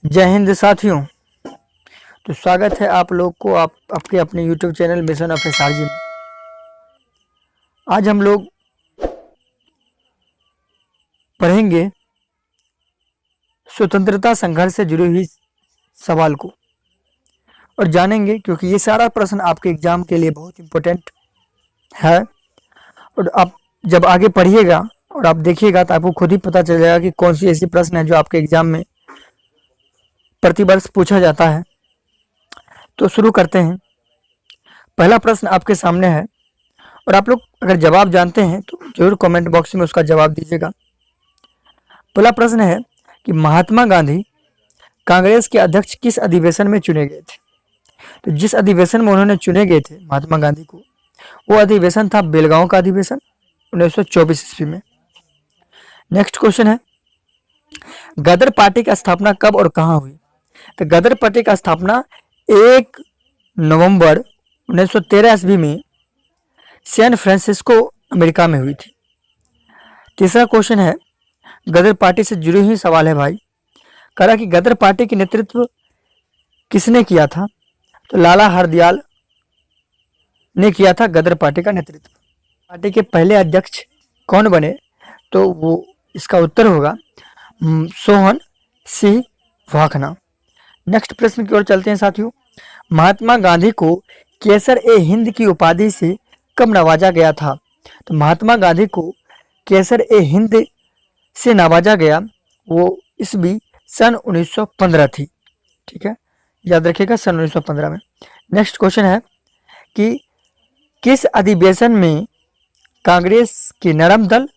जय हिंद साथियों। तो स्वागत है आप लोग को आपके अपने YouTube channel mission of SRG में। आज हम लोग पढ़ेंगे स्वतंत्रता संघर्ष से जुड़ी हुई सवाल को और जानेंगे, क्योंकि ये सारा प्रश्न आपके एग्जाम के लिए बहुत इम्पोर्टेंट है। और आप जब आगे पढ़िएगा और आप देखिएगा तो आपको खुद ही पता चल जाएगा कि कौन सी ऐसी प्रश्न है जो आपके एग्जाम में प्रतिवर्ष पूछा जाता है। तो शुरू करते हैं। पहला प्रश्न आपके सामने है और आप लोग अगर जवाब जानते हैं तो जरूर कमेंट बॉक्स में उसका जवाब दीजिएगा। पहला प्रश्न है कि महात्मा गांधी कांग्रेस के अध्यक्ष किस अधिवेशन में चुने गए थे। तो जिस अधिवेशन में उन्होंने चुने गए थे महात्मा गांधी को, वो अधिवेशन था बेलगांव का अधिवेशन 1924 ईस्वी में। नेक्स्ट क्वेश्चन है, गदर पार्टी की स्थापना कब और कहां हुई। तो गदर पार्टी का स्थापना 1 नवंबर 1913 ईस्वी में सैन फ्रांसिस्को अमेरिका में हुई थी। तीसरा क्वेश्चन है, गदर पार्टी से जुड़ी हुई सवाल है भाई। कह रहा कि गदर पार्टी के नेतृत्व किसने किया था। तो लाला हरदयाल ने किया था गदर पार्टी का नेतृत्व। पार्टी के पहले अध्यक्ष कौन बने, तो वो इसका उत्तर होगा सोहन सिंह भाखना। नेक्स्ट प्रश्न की ओर चलते हैं साथियों। महात्मा गांधी को केसर ए हिंद की उपाधि से कब नवाजा गया था। तो महात्मा गांधी को केसर ए हिंद से नवाजा गया, वो ईस्वी सन 1915 थी। ठीक है, याद रखिएगा सन 1915 में। नेक्स्ट क्वेश्चन है कि किस अधिवेशन में कांग्रेस के नरम दल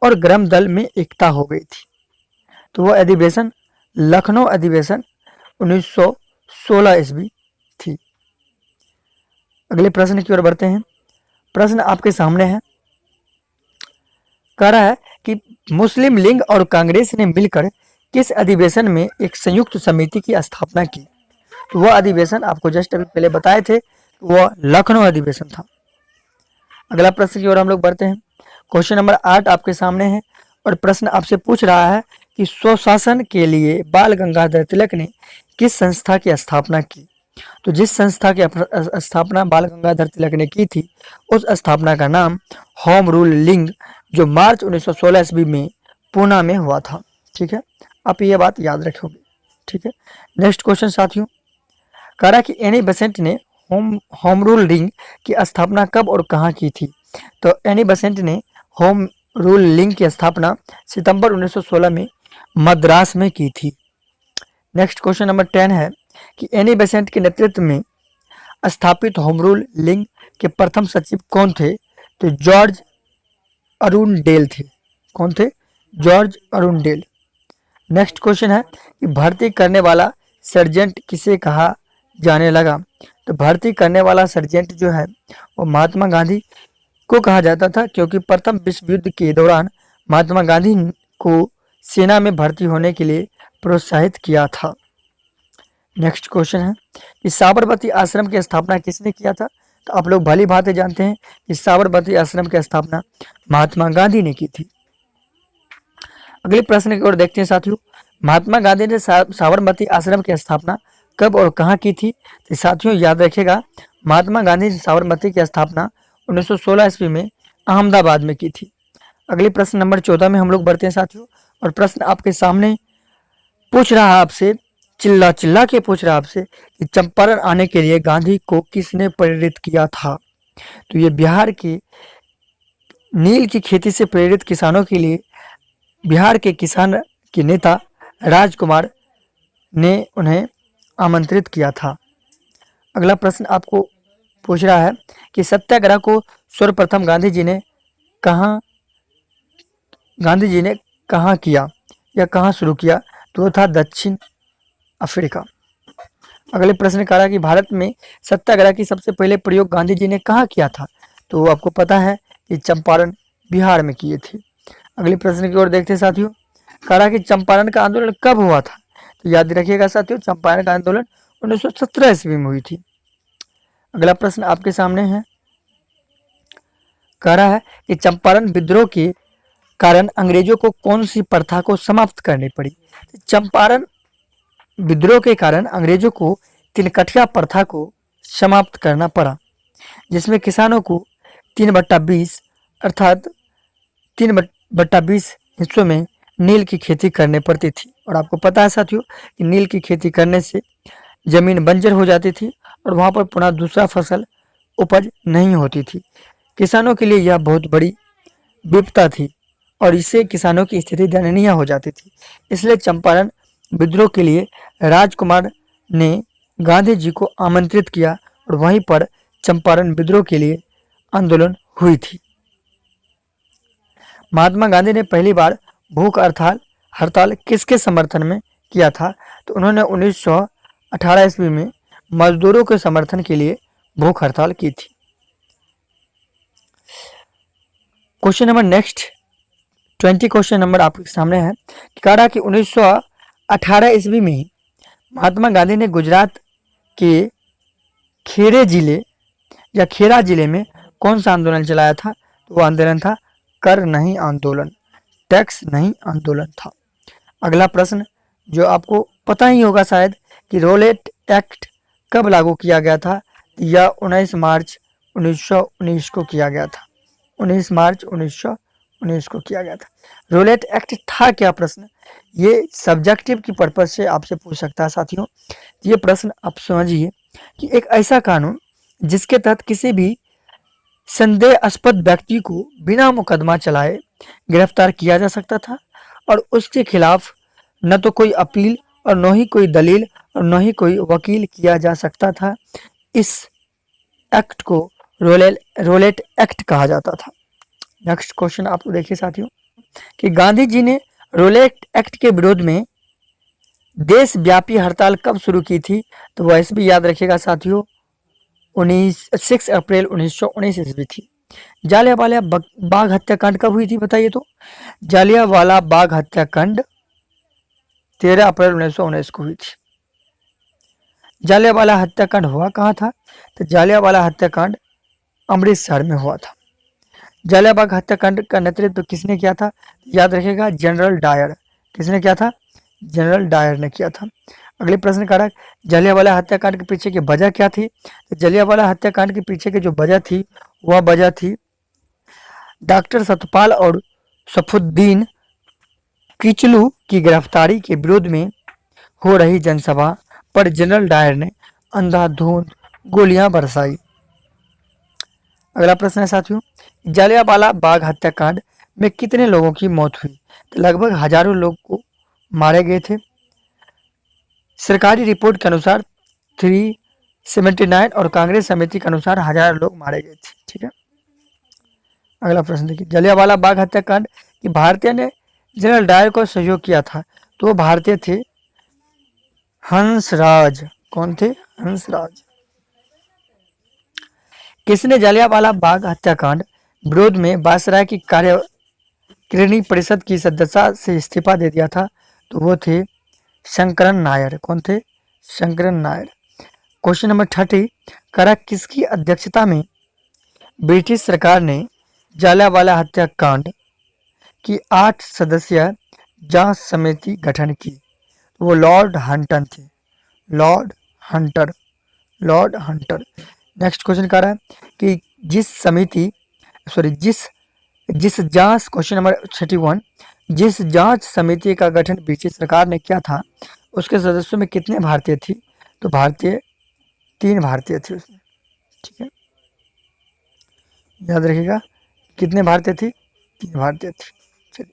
और गरम दल में एकता हो गई थी। तो वह अधिवेशन लखनऊ अधिवेशन 1916 ईस्वी थी। अगले प्रश्न की ओर बढ़ते हैं। प्रश्न आपके सामने है। कह रहा है कि मुस्लिम लीग और कांग्रेस ने मिलकर किस अधिवेशन में एक संयुक्त समिति की स्थापना की। तो वह अधिवेशन आपको जस्ट अभी पहले बताए थे, वह लखनऊ अधिवेशन था। अगला प्रश्न की ओर हम लोग बढ़ते हैं। क्वेश्चन नंबर 8 आपके सामने है और प्रश्न आपसे पूछ रहा है कि स्वशासन के लिए बाल गंगाधर तिलक ने किस संस्था की स्थापना की। तो जिस संस्था की स्थापना बाल गंगाधर तिलक ने की थी, उस स्थापना का नाम होम रूल लीग, जो मार्च 1916 ईस्वी में पूना में हुआ था। ठीक है, आप ये बात याद रखोगे। ठीक है, नेक्स्ट क्वेश्चन साथियों। कह रहा कि एनी बेसेंट ने होम रूल लीग की स्थापना कब और कहाँ की थी। तो एनी बेसेंट ने होम रूल लीग की स्थापना सितंबर 1916 में मद्रास में की थी। नेक्स्ट क्वेश्चन नंबर 10 है कि एनी बेसेंट के नेतृत्व में स्थापित होम रूल लीग के प्रथम सचिव कौन थे। तो जॉर्ज अरुणडेल थे। कौन थे? George Arundale. नेक्स्ट क्वेश्चन है कि भर्ती करने वाला सर्जेंट किसे कहा जाने लगा। तो भर्ती करने वाला सर्जेंट जो है वो महात्मा गांधी को कहा जाता था, क्योंकि प्रथम विश्व युद्ध के दौरान महात्मा गांधी को सेना में भर्ती होने के लिए प्रोत्साहित किया था। नेक्स्ट क्वेश्चन है कि साबरमती आश्रम की स्थापना किसने किया था। तो आप लोग भली भांति जानते हैं कि साबरमती आश्रम की स्थापना महात्मा गांधी ने की थी। अगले प्रश्न की ओर देखते हैं साथियों। महात्मा गांधी ने साबरमती आश्रम की स्थापना कब और कहाँ की थी। तो साथियों याद रखिएगा, महात्मा गांधी ने साबरमती की स्थापना 1916 ईस्वी में अहमदाबाद में की थी। अगले प्रश्न नंबर 14 में हम लोग बढ़ते हैं साथियों और प्रश्न आपके सामने पूछ रहा है आपसे, चिल्ला चिल्ला के पूछ रहा है आपसे कि चंपारण आने के लिए गांधी को किसने प्रेरित किया था। तो ये बिहार के नील की खेती से प्रेरित किसानों के लिए बिहार के किसान के नेता राजकुमार ने उन्हें आमंत्रित किया था। अगला प्रश्न आपको पूछ रहा है कि सत्याग्रह को सर्वप्रथम गांधी जी ने कहाँ किया या कहाँ शुरू किया। तो वो था दक्षिण अफ्रीका। अगले प्रश्न कह रहा है कि भारत में सत्याग्रह की सबसे पहले प्रयोग गांधी जी ने कहाँ किया था। तो वो आपको पता है कि चंपारण बिहार में किए थे। अगले प्रश्न की ओर देखते हैं साथियों। कह रहा है कि चंपारण का आंदोलन कब हुआ था। तो याद रखिएगा साथियों, चंपारण का आंदोलन 1917 ईस्वी में हुई थी। अगला प्रश्न आपके सामने है। कह रहा है कि चंपारण विद्रोह के कारण अंग्रेजों को कौन सी प्रथा को समाप्त करनी पड़ी। चंपारण विद्रोह के कारण अंग्रेजों को तिनकठिया प्रथा को समाप्त करना पड़ा, जिसमें किसानों को 3/20 अर्थात 3/20 हिस्सों में नील की खेती करनी पड़ती थी। और आपको पता है साथियों कि नील की खेती करने से जमीन बंजर हो जाती थी और वहां पर पुनः दूसरा फसल उपज नहीं होती थी। किसानों के लिए यह बहुत बड़ी विपदा थी और इससे किसानों की स्थिति दयनीय हो जाती थी। इसलिए चंपारण विद्रोह के लिए राजकुमार ने गांधी जी को आमंत्रित किया और वहीं पर चंपारण विद्रोह के लिए आंदोलन हुई थी। महात्मा गांधी ने पहली बार भूख हड़ताल किसके समर्थन में किया था? तो उन्होंने 1918 ईस्वी में मजदूरों के समर्थन के लिए भूख हड़ताल की थी। Question number next 20 question number आपके सामने है। कह रहा कि 1918 ईस्वी में महात्मा गांधी ने गुजरात के खेरा जिले में कौन सा आंदोलन चलाया था? तो वो आंदोलन था कर नहीं आंदोलन, टैक्स नहीं आंदोलन था। अगला प्रश्न जो आपको पता ही होगा शायद कि रोलेट एक्ट कब लागू किया गया था? यह 19 मार्च 1919 को किया गया था। 19 मार्च 1919 को किया गया था। रोलेट एक्ट था क्या? प्रश्न ये सब्जेक्टिव की पर्पज से आपसे पूछ सकता है साथियों। ये प्रश्न आप समझिए कि एक ऐसा कानून जिसके तहत किसी भी संदेहास्पद व्यक्ति को बिना मुकदमा चलाए गिरफ्तार किया जा सकता था और उसके खिलाफ न तो कोई अपील और न ही कोई दलील और न ही कोई वकील किया जा सकता था। इस एक्ट को रोलेट एक्ट कहा जाता था। नेक्स्ट क्वेश्चन आपको देखिए साथियों कि गांधी जी ने रोलेट एक्ट के विरोध में देशव्यापी हड़ताल कब शुरू की थी? तो वह भी याद रखिएगा साथियों 6 अप्रैल 1919 ईस्वी थी। जालियांवाला बाग हत्याकांड कब हुई थी बताइए? तो जालियांवाला बाग हत्याकांड 13 अप्रैल 1919 को हुई थी। जालियांवाला हत्याकांड हुआ कहाँ था? तो जालियांवाला हत्याकांड अमृतसर में हुआ था। जालियांवाला बाग हत्याकांड का नेतृत्व किसने किया था? याद रखिएगा जनरल डायर। किसने किया था? जनरल डायर ने किया था। अगले प्रश्न का जालियांवाला हत्याकांड के पीछे की वजह क्या थी? तो जालियांवाला हत्याकांड के पीछे की जो वजह थी वह वजह थी डॉक्टर सतपाल और सफुद्दीन किचलू की गिरफ्तारी के विरोध में हो रही जनसभा पर जनरल डायर ने अंधाधुंध गोलियां बरसाई। अगला प्रश्न है साथियों जालियांवाला बाग हत्याकांड में कितने लोगों की मौत हुई? तो लगभग हजारों लोग को मारे गए थे। सरकारी रिपोर्ट के अनुसार 379 और कांग्रेस समिति के अनुसार 1000 लोग मारे गए थे। ठीक है, अगला प्रश्न देखिए जालियांवाला बाग हत्याकांड की भारतीय ने जनरल डायर को सहयोग किया था तो वो भारतीय थे हंसराज। कौन थे? हंसराज। किसने जालियांवाला बाग हत्याकांड विरोध में वायसराय की कार्यकारिणी परिषद की सदस्यता से इस्तीफा दे दिया था? तो वो थे शंकरन नायर। कौन थे? शंकरन नायर। क्वेश्चन नंबर 30 करा किसकी अध्यक्षता में ब्रिटिश सरकार ने जालियांवाला हत्याकांड की 8 सदस्यीय जांच समिति गठन की? वो लॉर्ड हंटर थे। Lord Hunter. नेक्स्ट क्वेश्चन कह रहा है कि जिस जांच क्वेश्चन नंबर 31 जिस जांच समिति का गठन ब्रिटिश सरकार ने किया था उसके सदस्यों में कितने भारतीय थी? तो 3 भारतीय थे उसमें। ठीक है, याद रखिएगा कितने भारतीय थी? 3 भारतीय थी।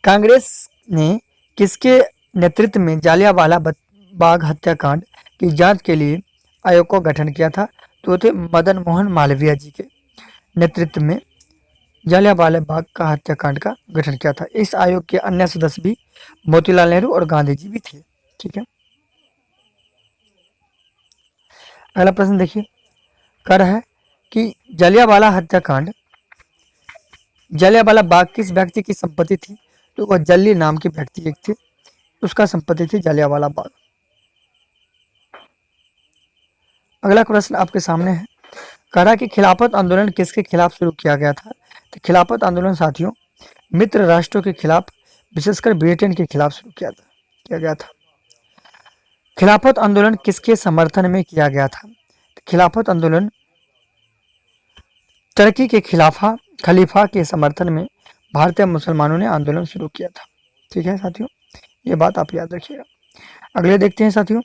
कांग्रेस ने किसके नेतृत्व में जालियांवाला बाग हत्याकांड की जांच के लिए आयोग का गठन किया था? तो थे मदन मोहन मालवीय जी के नेतृत्व में जालियांवाला बाग का हत्याकांड का गठन किया था। इस आयोग के अन्य सदस्य भी मोतीलाल नेहरू और गांधी जी भी थे। ठीक है, अगला प्रश्न देखिए कर है कि जालियांवाला हत्याकांड जालियांवाला बाग किस व्यक्ति की संपत्ति थी? तो वह जल्ली नाम के व्यक्ति एक थे, उसका संपत्ति थी जालियांवाला बाग। अगला प्रश्न आपके सामने है कहा कि खिलाफत आंदोलन किसके खिलाफ शुरू किया गया था? तो खिलाफत आंदोलन साथियों मित्र राष्ट्रों के खिलाफ विशेषकर ब्रिटेन के खिलाफ शुरू किया था। किया गया था। खिलाफत आंदोलन किसके समर्थन में किया गया था? खिलाफत आंदोलन टर्की के खलीफा के समर्थन में भारतीय मुसलमानों ने आंदोलन शुरू किया था। ठीक है साथियों, ये बात आप याद रखिएगा। अगले देखते हैं साथियों,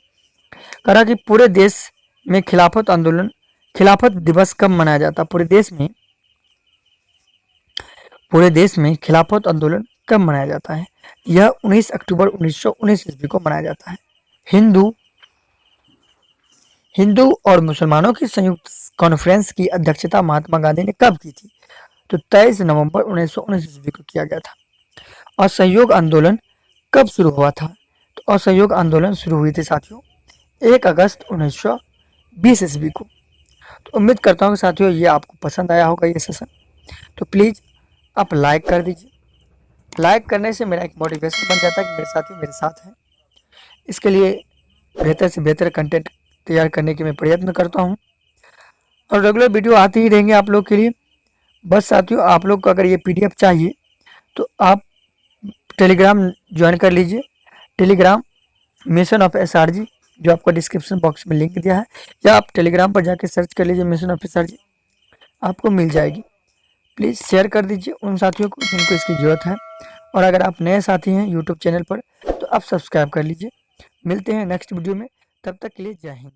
कहा कि पूरे देश में खिलाफत दिवस कब मनाया जाता? पूरे देश में खिलाफत आंदोलन कब मनाया जाता है? यह 19 अक्टूबर 1919 ईस्वी को मनाया जाता है। हिंदू और मुसलमानों की संयुक्त कॉन्फ्रेंस की अध्यक्षता महात्मा गांधी ने कब की थी? तो 23 नवंबर 1919 ईस्वी को किया गया था। असहयोग आंदोलन कब शुरू हुआ था? तो असहयोग आंदोलन शुरू हुई थी साथियों 1 अगस्त 1920 ईस्वी को। तो उम्मीद करता हूँ कि साथियों ये आपको पसंद आया होगा ये सेशन। तो प्लीज़ आप लाइक कर दीजिए। लाइक करने से मेरा एक मोटिवेशन बन जाता है कि मेरे साथी मेरे साथ हैं। इसके लिए बेहतर से बेहतर कंटेंट तैयार करने की मैं प्रयत्न करता हूँ और रेगुलर वीडियो आते ही रहेंगे आप लोग के लिए। बस साथियों आप लोग को अगर ये PDF चाहिए तो आप टेलीग्राम ज्वाइन कर लीजिए। टेलीग्राम मिशन ऑफ SRG जो आपको डिस्क्रिप्शन बॉक्स में लिंक दिया है, या आप टेलीग्राम पर जाकर सर्च कर लीजिए मिशन ऑफ SRG, आपको मिल जाएगी। प्लीज़ शेयर कर दीजिए उन साथियों को जिनको इसकी ज़रूरत है। और अगर आप नए साथी हैं यूट्यूब चैनल पर तो आप सब्सक्राइब कर लीजिए। मिलते हैं नेक्स्ट वीडियो में, तब तक के लिए जय हिंद।